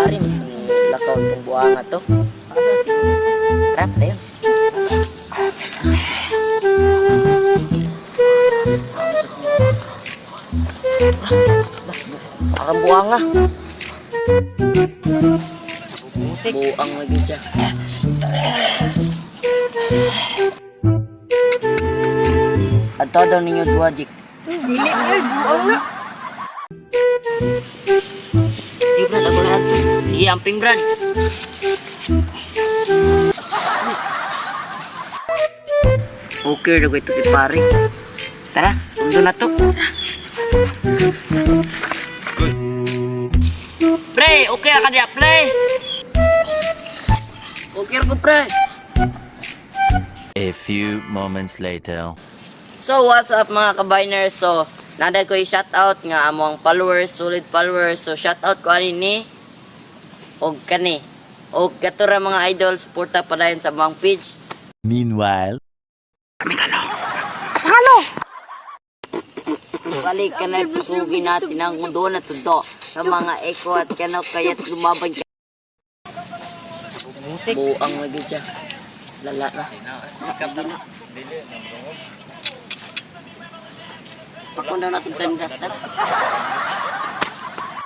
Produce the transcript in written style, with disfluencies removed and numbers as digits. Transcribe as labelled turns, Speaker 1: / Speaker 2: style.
Speaker 1: Ari lakaw tong buanga to. Rap na yun. Parang buanga. Buang lagi siya. Ato daw ninyo dua, Jik.
Speaker 2: Dili ay buang na.
Speaker 1: Sige, Brad, ako lahat to. Sige, amping, Brad. Okay, daw ito si pare. Tara, sundo na to. Pre, okay ka dia, pre. Okay ko, pre.
Speaker 3: A few moments later.
Speaker 1: So, what's up mga kabiners? So, nada ko i-shoutout nga among followers, solid followers. So, shoutout ko ani ni og kani. Og katura mga idol, suporta pa dayon sa mga page.
Speaker 3: Meanwhile,
Speaker 1: Asalo! Balik ka na pusugin natin ang mundo na tundo sa mga eko at kano kaya't lumabag ka. Buang lagi siya. Lala na. Pakon daw natin sa industry.